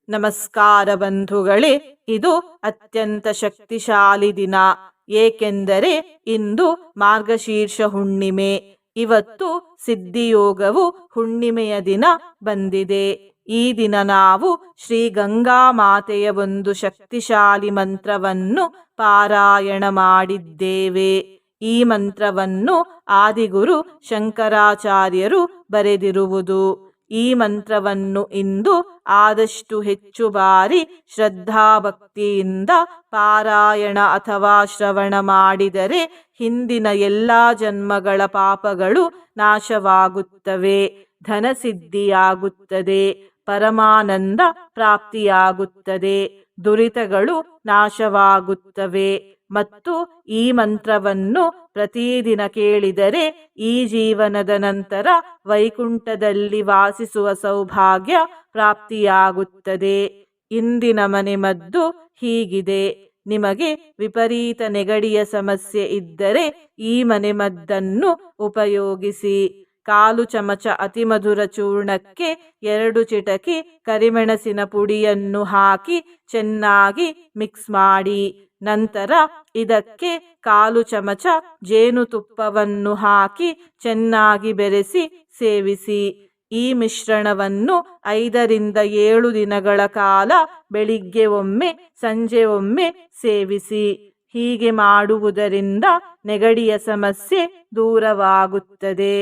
ನಮಸ್ಕಾರ ಬಂಧುಗಳೇ, ಇದು ಅತ್ಯಂತ ಶಕ್ತಿಶಾಲಿ ದಿನ. ಏಕೆಂದರೆ ಇಂದು ಮಾರ್ಗಶೀರ್ಷ ಹುಣ್ಣಿಮೆ. ಇವತ್ತು ಸಿದ್ಧಿಯೋಗವು ಹುಣ್ಣಿಮೆಯ ದಿನ ಬಂದಿದೆ. ಈ ದಿನ ನಾವು ಶ್ರೀ ಗಂಗಾ ಮಾತೆಯ ಒಂದು ಶಕ್ತಿಶಾಲಿ ಮಂತ್ರವನ್ನು ಪಾರಾಯಣ ಮಾಡಿದ್ದೇವೆ. ಈ ಮಂತ್ರವನ್ನು ಆದಿಗುರು ಶಂಕರಾಚಾರ್ಯರು ಬರೆದಿರುವುದು. ಈ ಮಂತ್ರವನ್ನು ಇಂದು ಆದಷ್ಟು ಹೆಚ್ಚು ಬಾರಿ ಶ್ರದ್ಧಾಭಕ್ತಿಯಿಂದ ಪಾರಾಯಣ ಅಥವಾ ಶ್ರವಣ ಮಾಡಿದರೆ ಹಿಂದಿನ ಎಲ್ಲ ಜನ್ಮಗಳ ಪಾಪಗಳು ನಾಶವಾಗುತ್ತವೆ, ಧನಸಿದ್ಧಿಯಾಗುತ್ತದೆ, ಪರಮಾನಂದ ಪ್ರಾಪ್ತಿಯಾಗುತ್ತದೆ, ದುರಿತಗಳು ನಾಶವಾಗುತ್ತವೆ. ಮತ್ತು ಈ ಮಂತ್ರವನ್ನು ಪ್ರತಿದಿನ ಕೇಳಿದರೆ ಈ ಜೀವನದ ನಂತರ ವೈಕುಂಠದಲ್ಲಿ ವಾಸಿಸುವ ಸೌಭಾಗ್ಯ ಪ್ರಾಪ್ತಿಯಾಗುತ್ತದೆ. ಇಂದಿನ ಮನೆಮದ್ದು ಹೀಗಿದೆ. ನಿಮಗೆ ವಿಪರೀತ ನೆಗಡಿಯ ಸಮಸ್ಯೆ ಇದ್ದರೆ ಈ ಮನೆಮದ್ದನ್ನು ಉಪಯೋಗಿಸಿ. ಕಾಲು ಚಮಚ ಅತಿಮಧುರ ಚೂರ್ಣಕ್ಕೆ 2 ಚಿಟಕಿ ಕರಿಮೆಣಸಿನ ಪುಡಿಯನ್ನು ಹಾಕಿ ಚೆನ್ನಾಗಿ ಮಿಕ್ಸ್ ಮಾಡಿ. ನಂತರ ಇದಕ್ಕೆ 1/4 ಚಮಚ ಜೇನುತುಪ್ಪವನ್ನು ಹಾಕಿ ಚೆನ್ನಾಗಿ ಬೆರೆಸಿ ಸೇವಿಸಿ. ಈ ಮಿಶ್ರಣವನ್ನು 5 ರಿಂದ 7 ದಿನಗಳ ಕಾಲ ಬೆಳಿಗ್ಗೆ ಒಮ್ಮೆ ಸಂಜೆ ಒಮ್ಮೆ ಸೇವಿಸಿ. ಹೀಗೆ ಮಾಡುವುದರಿಂದ ನೆಗಡಿಯ ಸಮಸ್ಯೆ ದೂರವಾಗುತ್ತದೆ.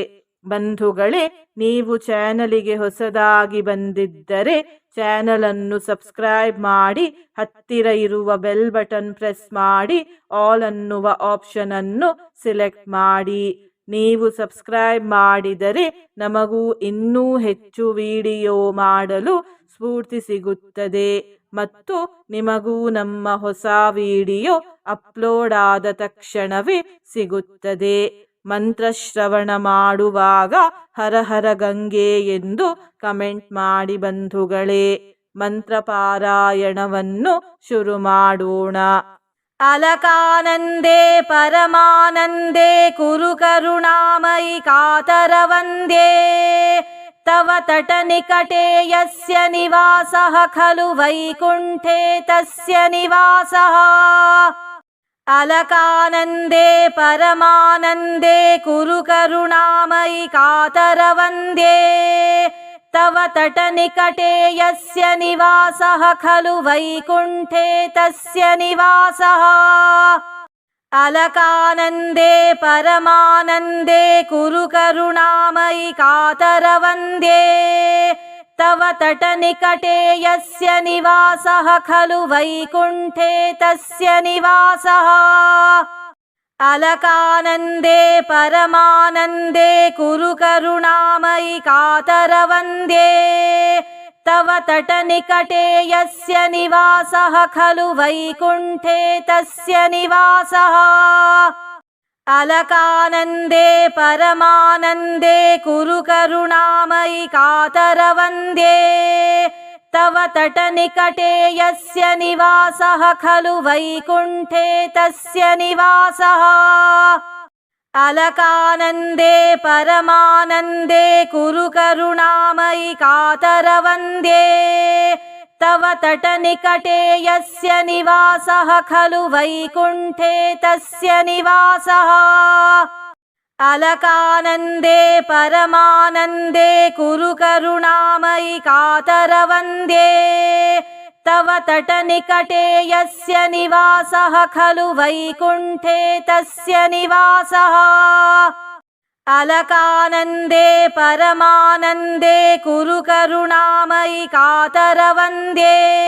ಬಂಧುಗಳೇ, ನೀವು ಚಾನಲಿಗೆ ಹೊಸದಾಗಿ ಬಂದಿದ್ದರೆ ಚಾನಲನ್ನು ಸಬ್ಸ್ಕ್ರೈಬ್ ಮಾಡಿ, ಹತ್ತಿರ ಇರುವ ಬೆಲ್ ಬಟನ್ ಪ್ರೆಸ್ ಮಾಡಿ, ಆಲ್ ಅನ್ನುವ ಆಪ್ಷನ್ ಅನ್ನು ಸೆಲೆಕ್ಟ್ ಮಾಡಿ. ನೀವು ಸಬ್ಸ್ಕ್ರೈಬ್ ಮಾಡಿದರೆ ನಮಗೂ ಇನ್ನೂ ಹೆಚ್ಚು ವಿಡಿಯೋ ಮಾಡಲು ಸ್ಫೂರ್ತಿ ಸಿಗುತ್ತದೆ ಮತ್ತು ನಿಮಗೂ ನಮ್ಮ ಹೊಸ ವಿಡಿಯೋ ಅಪ್ಲೋಡ್ ಆದ ತಕ್ಷಣವೇ ಸಿಗುತ್ತದೆ. ಮಂತ್ರಶ್ರವಣ ಮಾಡುವಾಗ ಹರ ಹರ ಗಂಗೆ ಎಂದು ಕಮೆಂಟ್ ಮಾಡಿ ಬಂಧುಗಳೇ. ಮಂತ್ರ ಪಾರಾಯಣವನ್ನು ಶುರು ಮಾಡೋಣ. ಅಲಕಾನಂದೇ ಪರಮಾನಂದೇ ಕುರು ಕರುಣಾಮಯಿ ಕಾತರ ವಂದೇ ತವ ತಟ ನಿಕಟೇ ಯಸ್ಯ ನಿವಾಸಃ ಖಲು ವೈಕುಂಠೇ ತಸ್ಯ ನಿವಾಸಃ. ಅಲಕಾನಂದೇ ಪರಮಾನಂದೇ ಕುರು ಕರುಣಾಮಯಿ ಕಾತರ ವಂದೇ ತವ ತಟ ನಿಕಟೇ ಯಸ್ಯ ನಿವಾಸಃ ಖಲು ವೈಕುಂಠೇ ತಸ್ಯ ನಿವಾಸಃ. ಅಲಕಾನಂದೇ ಪರಮಾನಂದೇ ಕುರು ಕರುಣಾಮಯಿ ಕಾತರ ವಂದೇ ತವ ತಟ ನಿಕಟೇ ಯಸ್ಯ ನಿವಾಸಃ ಖಲು ವೈಕುಂಠೇ ತಸ್ಯ ನಿವಾಸಃ. ಅಲಕಾನಂದೇ ಪರಮಾನಂದೇ ಕುರು ಕರುಣಾಮಯಿ ಕಾತರ ವಂದೇ ತವ ತಟ ನಿಕಟೇ ಯಸ್ಯ ನಿವಾಸಃ ಖಲು ವೈಕುಂಠೇ ತಸ್ಯ ನಿವಾಸಃ. ಅಲಕಾನಂದೇ ಪರಮಾನಂದೇ ಕುರು ಕರುಣಾಮಯಿ ಕಾತರ ವಂದೇ ತವ ತಟ ನಿಕಟೇ ಯಸ್ಯ ನಿವಾಸಃ ಖಲು ವೈಕುಂಠೇ ತಸ್ಯ ನಿವಾಸಃ. ಅಲಕಾನಂದೇ ಪರಮಾನಂದೇ ಕುರು ಕರುಣಾಮಯಿ ಕಾತರ ವಂದೇ ತವ ತಟ ನಿಕಟೇ ಯಸ್ಯ ನಿವಾಸಃ ಖಲು ವೈಕುಂಠೇ ತಸ್ಯ ನಿವಾಸಃ. ಅಲಕಾನಂದೇ ಪರಮಾನಂದೇ ಕುರು ಕರುಣಾಮಯಿ ಕಾತರ ವಂದೇ ತವ ತಟ ನಿಕಟೇ ಯಸ್ಯ ನಿವಾಸಃ ಖಲು ವೈಕುಂಠೇ ತಸ್ಯ ನಿವಾಸಃ. ಅಲಕಾನಂದೇ ಪರಮಾನಂದೇ ಕುರು ಕರುಣಾಮಯಿ ಕಾತರ ವಂದೇ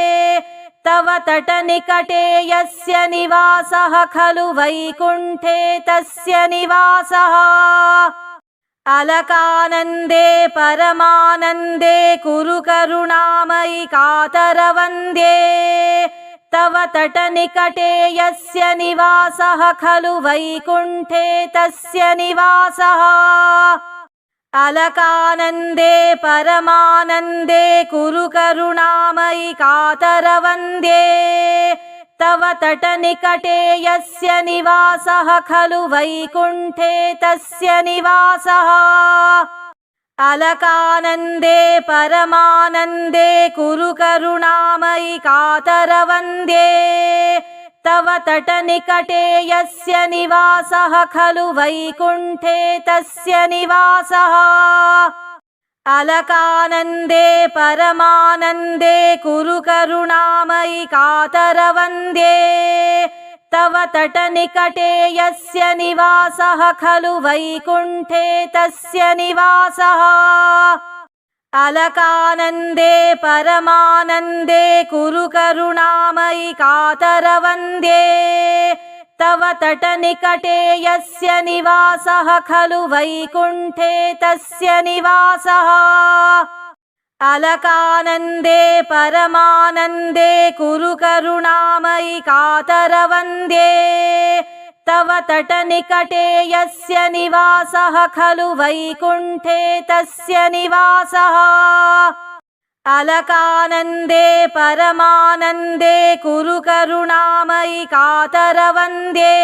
ತವ ತಟ ನಿಕಟೇ ಯಸ್ಯ ನಿವಾಸಃ ಖಲು ವೈಕುಂಠೇ ತಸ್ಯ ನಿವಾಸಃ. ಅಲಕಾನಂದೇ ಪರಮಾನಂದೇ ಕುರು ಕರುಣಾಮಯಿ ಕಾತರ ವಂದೇ ತವ ತಟ ನಿಕಟೇ ಯಸ್ಯ ನಿವಾಸಃ ಖಲು ವೈಕುಂಠೇ ತಸ್ಯ ನಿವಾಸಃ. ಅಲಕಾನಂದೇ ಪರಮಾನಂದೇ ಕುರು ಕರುಣಾಮಯಿ ಕಾತರ ವಂದೇ ತವ ತಟ ನಿಕಟೇ ಯಸ್ಯ ನಿವಾಸಃ ಖಲು ವೈಕುಂಠೇ ತಸ್ಯ ನಿವಾಸಃ. अलकानन्दे परमानन्दे कुरु करुणामयि कातरवन्द्ये तव तटनिकटे यस्य निवासः खलु वैकुण्ठे तस्य निवासः अलकानन्दे परमानन्दे कुरु करुणामयि कातरवन्द्ये तव तटनिकटे यस्य निवासः खलु वैकुण्ठे तस्य निवासः अलकानन्दे परमानन्दे कुरु करुणामयि कातरवन्द्ये तव तटनिकटे यस्य निवासः खलु वैकुण्ठे तस्य निवासः अलकानन्दे परमानन्दे कुरु करुणामयि कातरवन्द्ये तव तटनिकटे यस्य निवासः खलु वैकुण्ठे तस्य निवासः अलकानन्दे परमानन्दे कुरु करुणामयि कातरवन्द्ये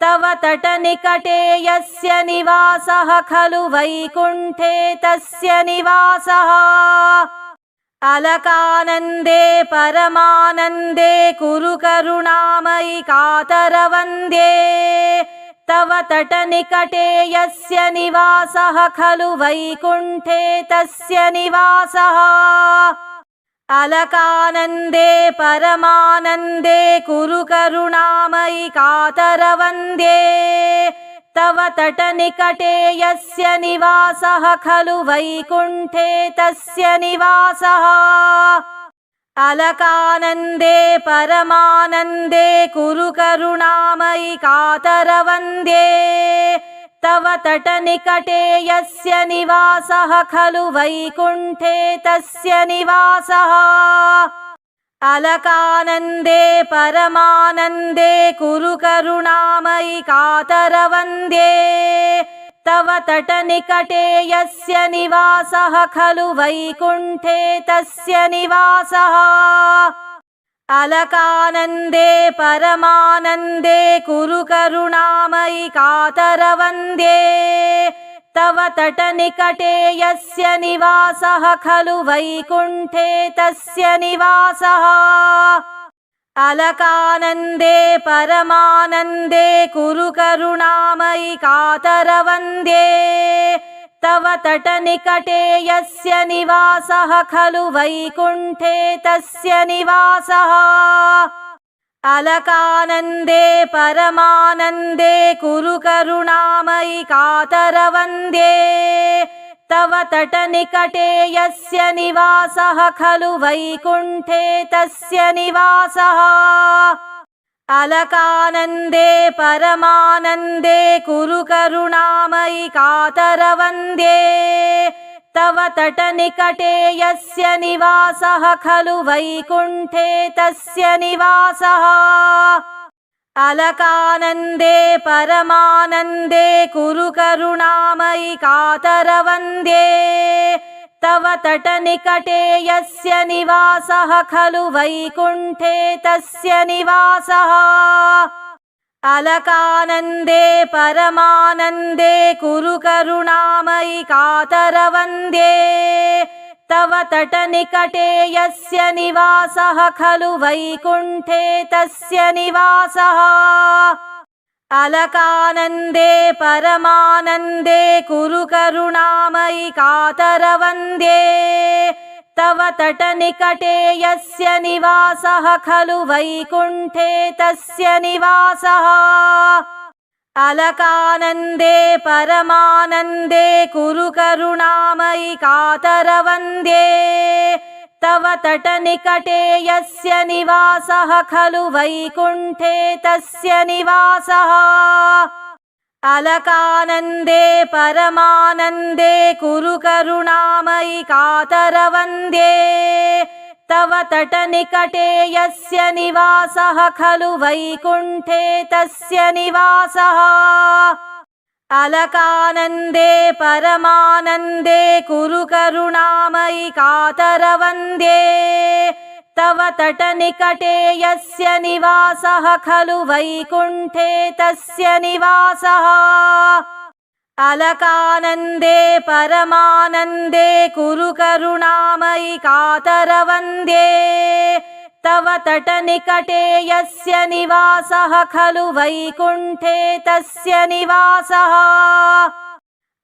तव तटनिकटे यस्य निवासः खलु वैकुण्ठे तस्य निवासः अलकानन्दे परमानन्दे कुरु करुणामयि कातरवन्द्ये तव तटनिकटे यस्य निवासः खलु वैकुण्ठे तस्य निवासः अलकानन्दे परमानन्दे कुरु करुणामयि कातरवन्द्ये तव तटनिकटे यस्य निवासः खलु वैकुण्ठे तस्य निवासः अलकानन्दे परमानन्दे कुरु करुणामयि कातरवन्द्ये तव तटनिकटे यस्य निवासः खलु वैकुण्ठे तस्य निवासः अलकानन्दे परमानन्दे कुरु करुणामयि कातरवन्द्ये तव तटनिकटे यस्य निवासः खलु वैकुण्ठे तस्य निवासः अलकानन्दे परमानन्दे कुरु करुणामयि कातरवन्द्ये तव तटनिकटे यस्य निवासः खलु वैकुण्ठे तस्य निवासः अलकानन्दे परमानन्दे कुरु करुणामयि कातरवन्द्ये तव तटनिकटे यस्य निवासः खलु वैकुण्ठे तस्य निवासः अलकानन्दे परमानन्दे कुरु करुणामयि कातरवन्द्ये तव तटनिकटे यस्य निवासः खलु वैकुण्ठे तस्य निवासः अलकानन्दे परमानन्दे कुरु करुणामयि कातरवन्द्ये तव तटनिकटे यस्य निवासः खलु वैकुण्ठे तस्य निवासः अलकानन्दे परमानन्दे कुरु करुणामयि कातरवन्द्ये तव तटनिकटे यस्य निवासः खलु वैकुण्ठे तस्य निवासः अलकानन्दे परमानन्दे कुरु करुणामयि कातरवन्द्ये तव तटनिकटे यस्य निवासः खलु वैकुण्ठे तस्य निवासः अलकानन्दे परमानन्दे कुरु करुणामयि कातरवन्द्ये तव तटनिकटे यस्य निवासः खलु वैकुण्ठे तस्य निवासः अलकानन्दे परमानन्दे कुरु करुणामयि कातरवन्द्ये तव तटनिकटे यस्य निवासः खलु वैकुण्ठे तस्य निवासः अलकानन्दे परमानन्दे कुरु करुणामयि कातरवन्द्ये तव तटनिकटे यस्य निवासः खलु वैकुण्ठे तस्य निवासः अलकानन्दे परमानन्दे कुरु करुणामयि कातरवन्द्ये तव तटनिकटे यस्य निवासः खलु वैकुण्ठे तस्य निवासः अलकानन्दे परमानन्दे कुरु करुणामयि कातरवन्द्ये तव तटनिकटे यस्य निवासः खलु वैकुण्ठे तस्य निवासः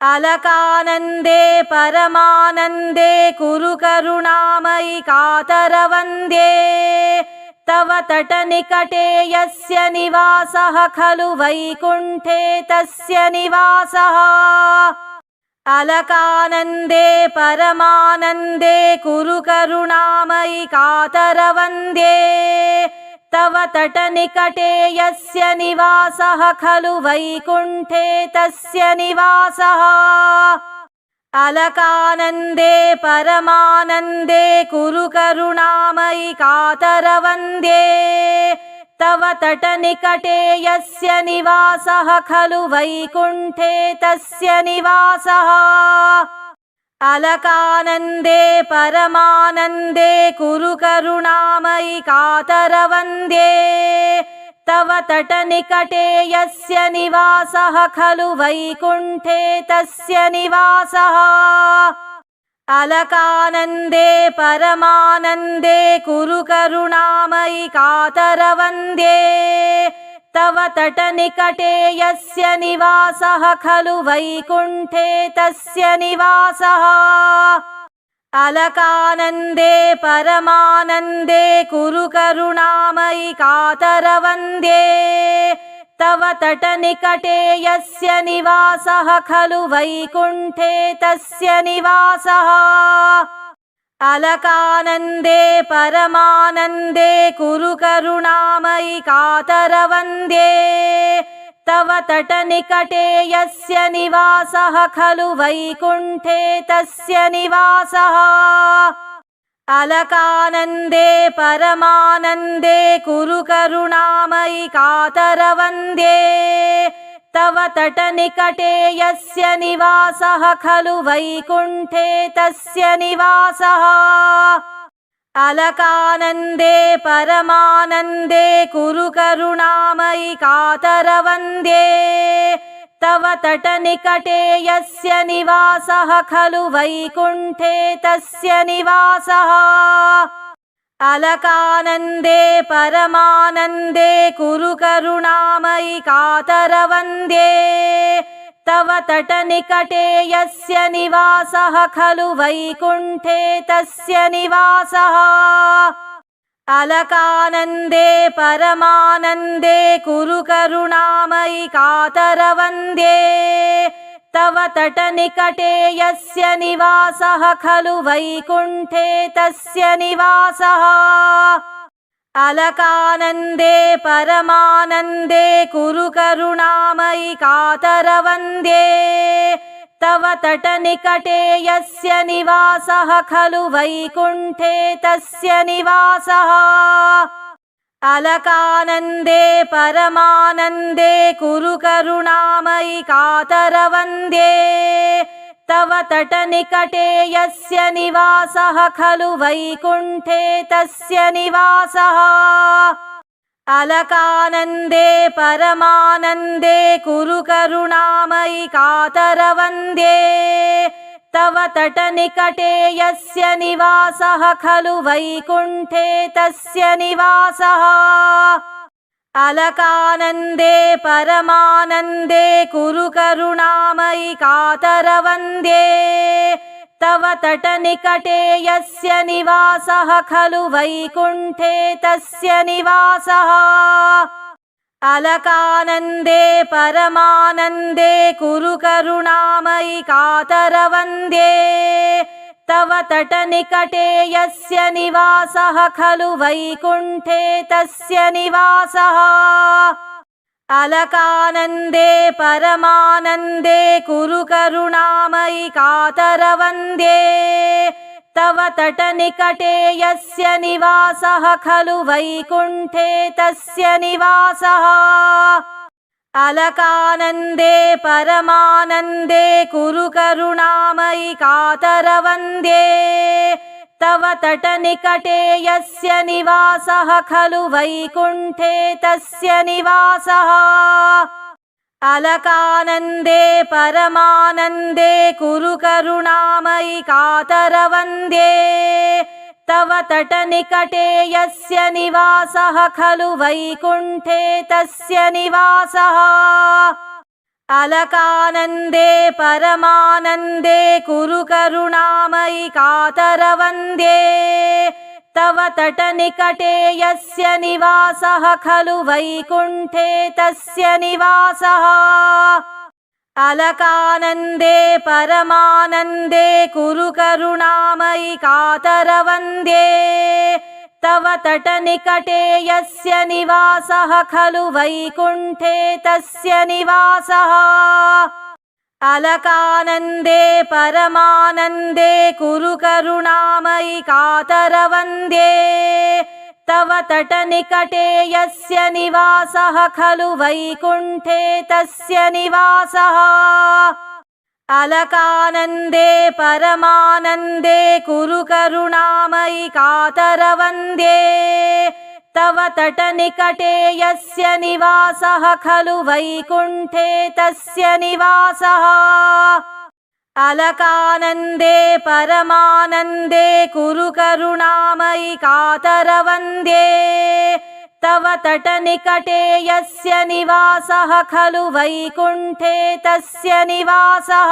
अलकानन्दे परमानन्दे कुरु करुणामयि कातरवन्द्ये तव तटनिकटे यस्य निवासः खलु वैकुण्ठे तस्य निवासः अलकानन्दे परमानन्दे कुरु करुणामयि कातरवन्द्ये तव तटनिकटे यस्य निवासः खलु वैकुण्ठे तस्य निवासः अलकानन्दे परमानन्दे कुरु करुणामयि कातरवन्द्ये तव तटनिकटे यस्य निवासः खलु वैकुण्ठे तस्य निवासः अलकानन्दे परमानन्दे कुरु करुणामयि कातरवन्द्ये तव तटनिकटे यस्य निवासः खलु वैकुण्ठे तस्य निवासः अलकानन्दे परमानन्दे कुरु करुणामयि कातरवन्द्ये तव तटनिकटे यस्य निवासः खलु वैकुण्ठे तस्य निवासः अलकानन्दे परमानन्दे कुरु करुणामयि कातरवन्द्ये तव तटनिकटे यस्य निवासः खलु वैकुण्ठे तस्य निवासः अलकानन्दे परमानन्दे कुरु करुणामयि कातरवन्द्ये तव तटनिकटे यस्य निवासः खलु वैकुण्ठे तस्य निवासः अलकानन्दे परमानन्दे कुरु करुणामयि कातरवन्द्ये तव तटनिकटे यस्य निवासः खलु वैकुण्ठे तस्य निवासः अलकानन्दे परमानन्दे कुरु करुणामयि कातरवन्द्ये तव तटनिकटे यस्य निवासः खलु वैकुण्ठे तस्य निवासः अलकानन्दे परमानन्दे कुरु करुणामयि कातरवन्द्ये तव तटनिकटे यस्य निवासः खलु वैकुण्ठे तस्य निवासः अलकानन्दे परमानन्दे कुरु करुणामयि कातरवन्द्ये तव तटनिकटे यस्य निवासः खलु वैकुण्ठे तस्य निवासः अलकानन्दे परमानन्दे कुरु करुणामयि कातरवन्द्ये तव तटनिकटे यस्य निवासः खलु वैकुण्ठे तस्य निवासः अलकानन्दे परमानन्दे कुरु करुणामयि कातरवन्द्ये तव तटनिकटे यस्य निवासः खलु वैकुण्ठे तस्य निवासः अलकानन्दे परमानन्दे कुरु करुणामयि कातरवन्द्ये तव तटनिकटे यस्य निवासः खलु वैकुण्ठे तस्य निवासः अलकानन्दे परमानन्दे कुरु करुणामयि कातरवन्द्ये तव तटनिकटे यस्य निवासः खलु वैकुण्ठे तस्य निवासः अलकानन्दे परमानन्दे कुरु करुणामयि कातरवन्द्ये तव तटनिकटे यस्य निवासः खलु वैकुण्ठे तस्य निवासः अलकानन्दे परमानन्दे कुरु करुणामयि कातरवन्द्ये तव तटनिकटे यस्य निवासः खलु वैकुण्ठे तस्य निवासः अलकानन्दे परमानन्दे कुरु करुणामयि कातरवन्द्ये तव तटनिकटे यस्य निवासः खलु वैकुण्ठे तस्य निवासः अलकानन्दे परमानन्दे कुरु करुणामयि कातरवन्द्ये तव तटनिकटे यस्य निवासः खलु वैकुण्ठे तस्य निवासः अलकानन्दे परमानन्दे कुरु करुणामयि कातरवन्द्ये तव तटनिकटे यस्य निवासः खलु वैकुण्ठे तस्य निवासः अलकानन्दे परमानन्दे कुरु करुणामयि कातरवन्द्ये तव तटनिकटे यस्य निवासः खलु वैकुण्ठे तस्य निवासः अलकानन्दे परमानन्दे कुरु करुणामयि कातरवन्द्ये तव तटनिकटे यस्य निवासः खलु वैकुण्ठे तस्य निवासः अलकानन्दे परमानन्दे कुरु करुणामयि कातरवन्द्ये तव तटनिकटे यस्य निवासः खलु वैकुण्ठे तस्य निवासः अलकानन्दे परमानन्दे कुरु करुणामयि कातरवन्द्ये तव तटनिकटे यस्य निवासः खलु वैकुण्ठे तस्य निवासः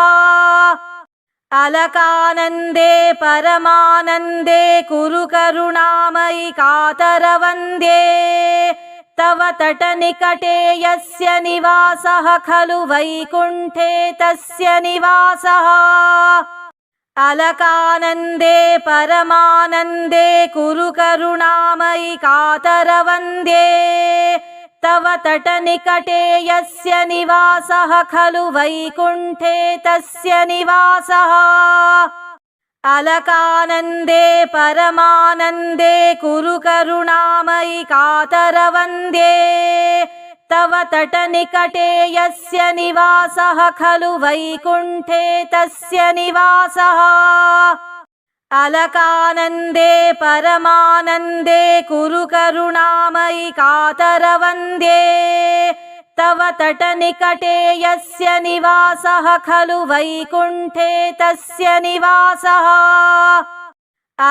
अलकानन्दे परमानन्दे कुरु करुणामयि कातरवन्द्ये तव तटनिकटे यस्य निवासः खलु वैकुण्ठे तस्य निवासः अलकानन्दे परमानन्दे कुरु करुणामयि कातरवन्द्ये तव तटनिकटे यस्य निवासः खलु वैकुण्ठे तस्य निवासः अलकानन्दे परमानन्दे कुरु करुणामयि कातरवन्द्ये तव तटनिकटे यस्य निवासः खलु वैकुण्ठे तस्य निवासः अलकानन्दे परमानन्दे कुरु करुणामयि कातरवन्द्ये तव तटनिकटे यस्य निवासः खलु वैकुण्ठे तस्य निवासः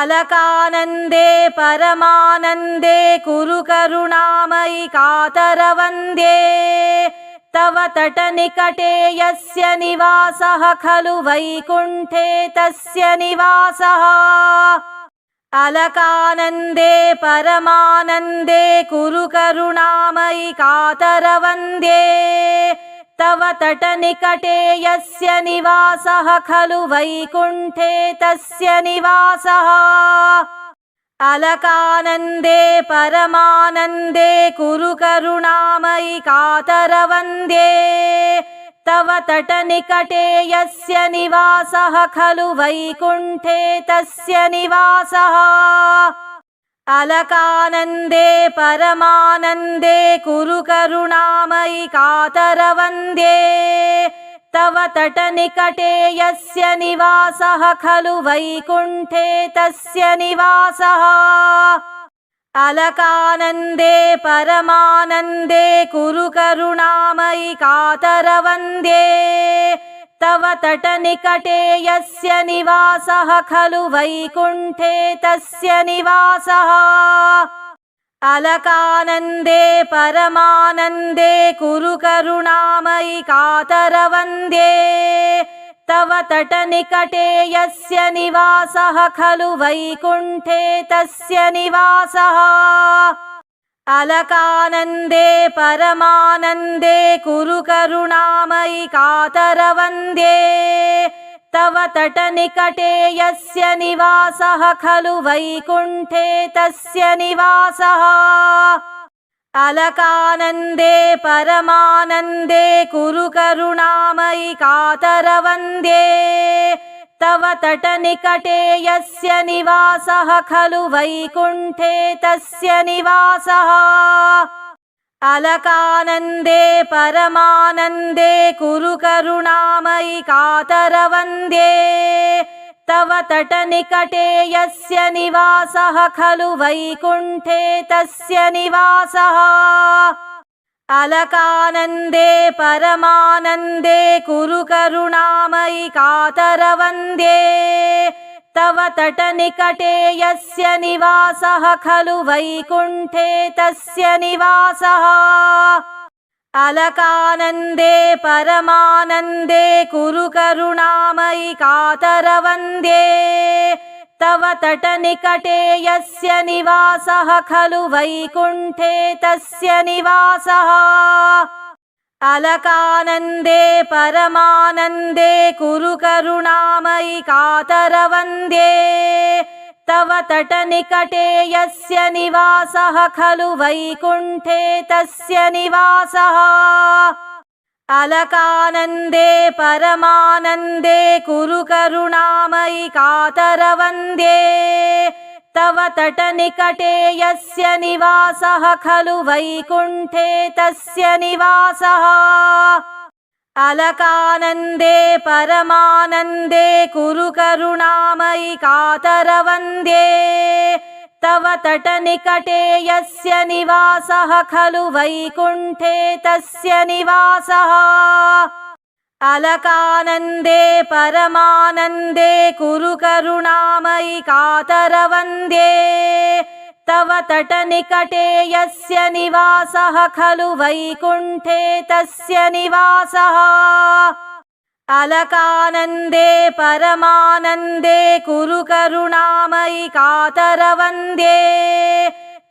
अलकानन्दे परमानन्दे कुरु करुणामयि कातरवन्द्ये तव तटनिकटे यस्य निवासः खलु वैकुण्ठे तस्य निवासः अलकानन्दे परमानन्दे कुरु करुणामयि कातरवन्द्ये तव तटनिकटे यस्य निवासः खलु वैकुण्ठे तस्य निवासः अलकानन्दे परमानन्दे कुरु करुणामयि कातरवन्द्ये तव तटनिकटे यस्य निवासः खलु वैकुण्ठे तस्य निवासः अलकानन्दे परमानन्दे कुरु करुणामयि कातरवन्द्ये तव तटनिकटे यस्य निवासः खलु वैकुण्ठे तस्य निवासः अलकानन्दे परमानन्दे कुरु करुणामयि कातरवन्द्ये तव तटनिकटे यस्य निवासः खलु वैकुण्ठे तस्य निवासः अलकानन्दे परमानन्दे कुरु करुणामयि कातरवन्द्ये तव तटनिकटे यस्य निवासः खलु वैकुण्ठे तस्य निवासः अलकानन्दे परमानन्दे कुरु करुणामयि कातरवन्द्ये तव तटनिकटे यस्य निवासः खलु वैकुण्ठे तस्य निवासः अलकानन्दे परमानन्दे कुरु करुणामयि कातरवन्द्ये तव तटनिकटे यस्य निवासः खलु वैकुण्ठे तस्य निवासः अलकानन्दे परमानन्दे कुरु करुणामयि कातरवन्द्ये तव तटनिकटे यस्य निवासः खलु वैकुण्ठे तस्य निवासः अलकानन्दे परमानन्दे कुरु करुणामयि कातरवन्द्ये तव तटनिकटे यस्य निवासः खलु वैकुण्ठे तस्य निवासः अलकानन्दे परमानन्दे कुरु करुणामयि कातरवन्द्ये तव तटनिकटे यस्य निवासः खलु वैकुण्ठे तस्य निवासः अलकानन्दे परमानन्दे कुरु करुणामयि कातरवन्द्ये तव तटनिकटे यस्य निवासः खलु वैकुण्ठे तस्य निवासः अलकानन्दे परमानन्दे कुरु करुणामयि कातरवन्द्ये तव तटनिकटे यस्य निवासः खलु वैकुण्ठे तस्य निवासः अलकानन्दे परमानन्दे कुरु करुणामयि कातरवन्द्ये तव तटनिकटे यस्य निवासः खलु वैकुण्ठे तस्य निवासः अलकानन्दे परमानन्दे कुरु करुणामयि कातरवन्द्ये तव तटनिकटे यस्य निवासः खलु वैकुण्ठे तस्य निवासः अलकानन्दे परमानन्दे कुरु करुणामयि कातरवन्द्ये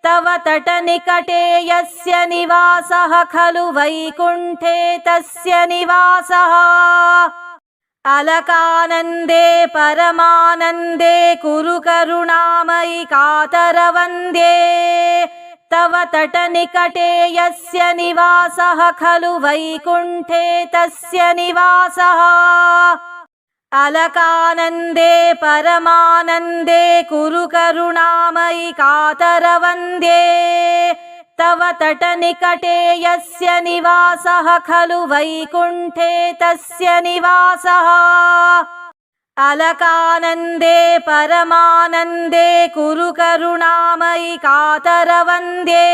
तव तटनिकटे यस्य निवासः खलु वैकुण्ठे तस्य निवासः अलकानन्दे परमानन्दे कुरु करुणामयि कातरवन्द्ये तव तटनिकटे यस्य निवासः खलु वैकुण्ठे तस्य निवासः अलकानन्दे परमानन्दे कुरु करुणामयि कातरवन्द्ये तव तटनिकटे यस्य निवासः खलु वैकुण्ठे तस्य निवासः अलकानन्दे परमानन्दे कुरु करुणामयि कातरवन्द्ये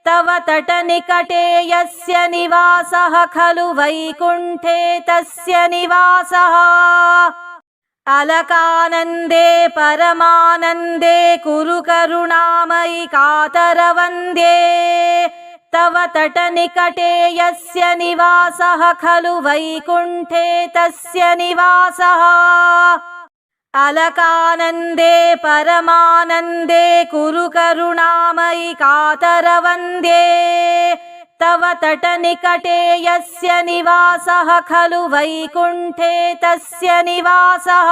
तव तटनिकटे यस्य निवासः खलु वैकुण्ठे तस्य निवासः अलकानन्दे परमानन्दे कुरु करुणामयि कातरवन्द्ये तव तटनिकटे यस्य निवासः खलु वैकुण्ठे तस्य निवासः अलकानन्दे परमानन्दे कुरु करुणामयि कातरवन्द्ये तव तटनिकटे यस्य निवासः खलु वैकुण्ठे तस्य निवासः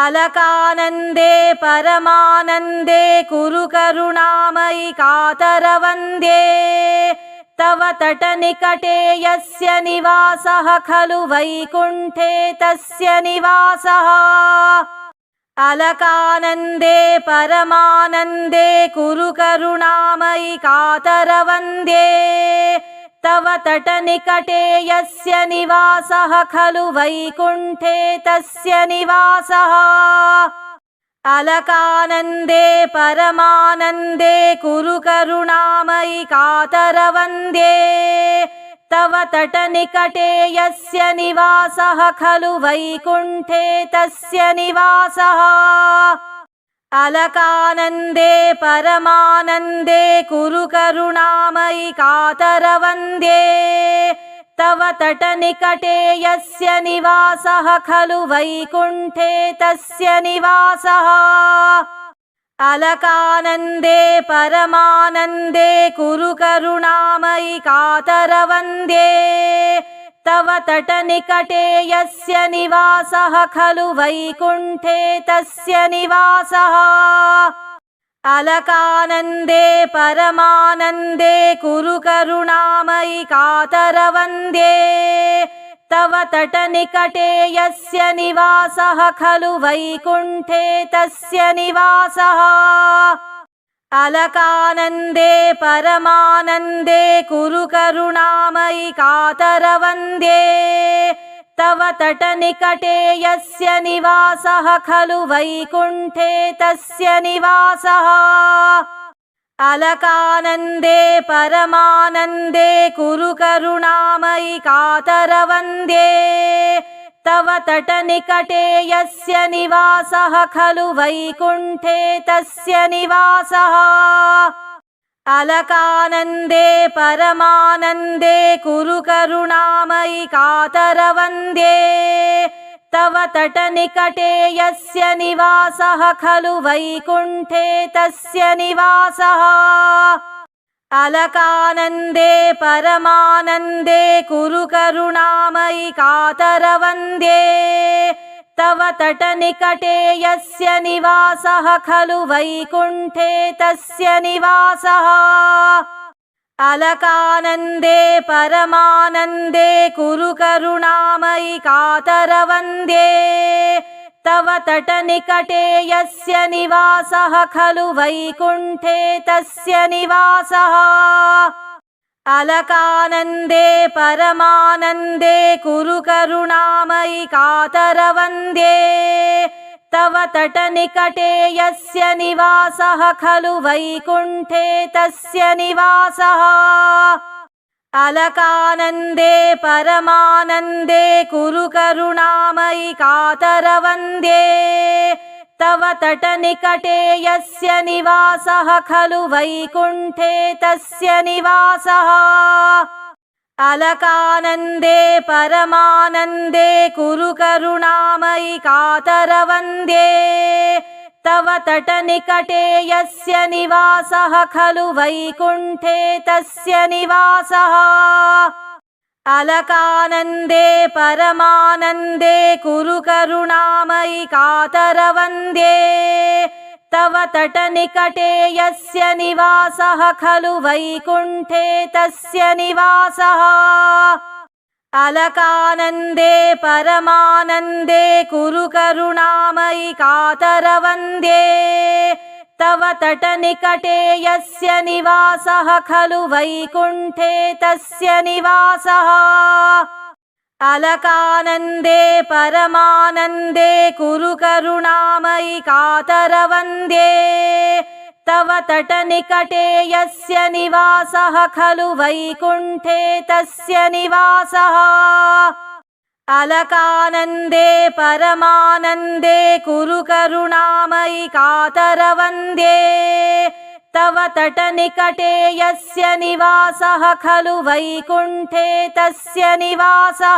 अलकानन्दे परमानन्दे कुरु करुणामयि कातरवन्द्ये तव तटनिकटे यस्य निवासः खलु वैकुण्ठे तस्य निवासः अलकानन्दे परमानन्दे कुरु करुणामयि कातरवन्द्ये तव तटनिकटे यस्य निवासः खलु वैकुण्ठे तस्य निवासः अलकानन्दे परमानन्दे कुरु करुणामयि कातरवन्द्ये तव तटनिकटे यस्य निवासः खलु वैकुण्ठे तस्य निवासः अलकानन्दे परमानन्दे कुरु करुणामयि कातरवन्द्ये तव तटनिकटे यस्य निवासः खलु वैकुण्ठे तस्य निवासः अलकानन्दे परमानन्दे कुरु करुणामयि कातरवन्द्ये तव तटनिकटे यस्य निवासः खलु वैकुण्ठे तस्य निवासः अलकानन्दे परमानन्दे कुरु करुणामयि कातरवन्द्ये तव तटनिकटे यस्य निवासः खलु वैकुण्ठे तस्य निवासः अलकानन्दे परमानन्दे कुरु करुणामयि कातरवन्द्ये तव तटनिकटे यस्य निवासः खलु वैकुण्ठे तस्य निवासः अलकानन्दे परमानन्दे कुरु करुणामयि कातरवन्द्ये तव तटनिकटे यस्य निवासः खलु वैकुण्ठे तस्य निवासः अलकानन्दे परमानन्दे कुरु करुणामयि कातरवन्द्ये तव तटनिकटे यस्य निवासः खलु वैकुण्ठे तस्य निवासः अलकानन्दे परमानन्दे कुरु करुणामयि कातरवन्द्ये तव तटनिकटे यस्य निवासः खलु वैकुण्ठे तस्य निवासः अलकानन्दे परमानन्दे कुरु करुणामयि कातरवन्द्ये तव तटनिकटे यस्य निवासः खलु वैकुण्ठे तस्य निवासः अलकानन्दे परमानन्दे कुरु करुणामयि कातरवन्द्ये तव तटनिकटे यस्य निवासः खलु वैकुण्ठे तस्य निवासः अलकानन्दे परमानन्दे कुरु करुणामयि कातरवन्द्ये तव तटनिकटे यस्य निवासः खलु वैकुण्ठे तस्य निवासः अलकानन्दे परमानन्दे कुरु करुणामयि कातरवन्द्ये तव तटनिकटे यस्य निवासः खलु वैकुण्ठे तस्य निवासः अलकानन्दे परमानन्दे कुरु करुणामयि कातरवन्द्ये तव तटनिकटे यस्य निवासः खलु वैकुण्ठे तस्य निवासः अलकानन्दे परमानन्दे कुरु करुणामयि कातरवन्द्ये तव तटनिकटे यस्य निवासः खलु वैकुण्ठे तस्य निवासः अलकानन्दे परमानन्दे कुरु करुणामयि कातरवन्द्ये तव तटनिकटे यस्य निवासः खलु वैकुण्ठे तस्य निवासः अलकानन्दे परमानन्दे कुरु करुणामयि कातरवन्द्ये तव तटनिकटे यस्य निवासः खलु वैकुण्ठे तस्य निवासः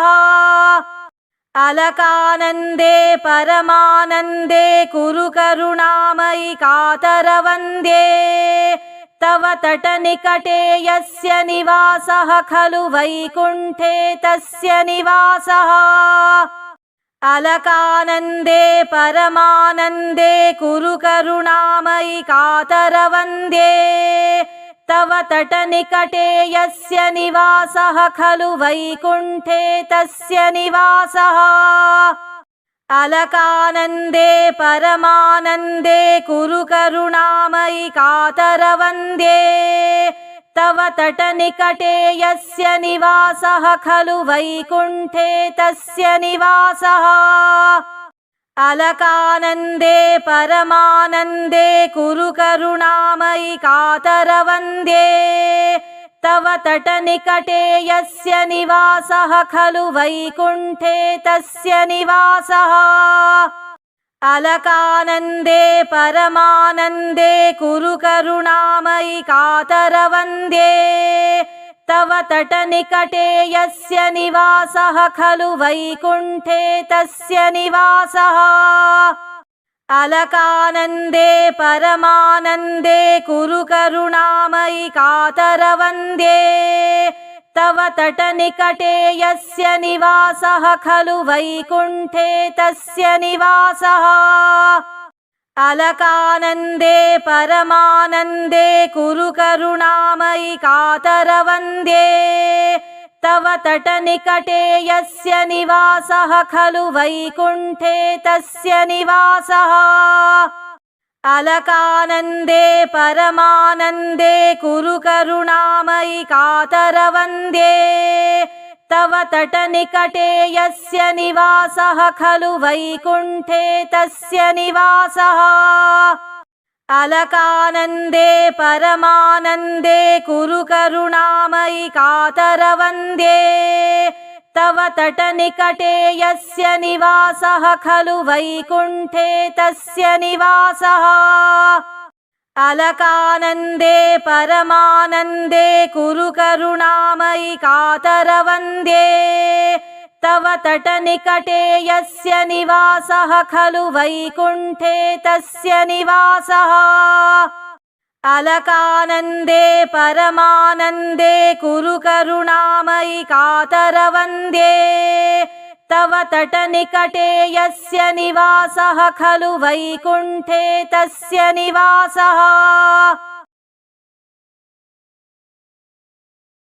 अलकानन्दे परमानन्दे कुरु करुणामयि कातरवन्द्ये तव तटनिकटे यस्य निवासः खलु वैकुण्ठे तस्य निवासः अलकानन्दे परमानन्दे कुरु करुणामयि कातरवन्द्ये तव तटनिकटे यस्य निवासः खलु वैकुण्ठे तस्य निवासः अलकानन्दे परमानन्दे कुरु करुणामयि कातरवन्द्ये तव तटनिकटे यस्य निवासः खलु वैकुण्ठे तस्य निवासः अलकानन्दे परमानन्दे कुरु करुणामयि कातरवन्द्ये तव तटनिकटे यस्य निवासः खलु वैकुण्ठे तस्य निवासः अलकानन्दे परमानन्दे कुरु करुणामयि कातरवन्द्ये तव तटनिकटे यस्य निवासः खलु वैकुण्ठे तस्य निवासः अलकानन्दे परमानन्दे कुरु करुणामयि कातरवन्द्ये तव तटनिकटे यस्य निवासः खलु वैकुण्ठे तस्य निवासः अलकानन्दे परमानन्दे कुरु करुणामयि कातरवन्द्ये तव तटनिकटे यस्य निवासः खलु वैकुण्ठे तस्य निवासः अलकानन्दे परमानन्दे कुरु करुणामयि कातरवन्द्ये तव तटनिकटे यस्य निवासः खलु वैकुण्ठे तस्य निवासः अलकानन्दे परमानन्दे कुरु करुणामयि कातरवन्द्ये तव तटनिकटे यस्य निवासः खलु वैकुण्ठे तस्य निवासः अलकानन्दे परमानन्दे कुरु करुणामयि कातरवन्द्ये तव तटनिकटे यस्य निवासः खलु वैकुण्ठे तस्य निवासः अलकानन्दे परमानन्दे कुरु करुणामयि कातरवन्द्ये तव तटनिकटे यस्य निवासः खलु वैकुण्ठे तस्य निवासः।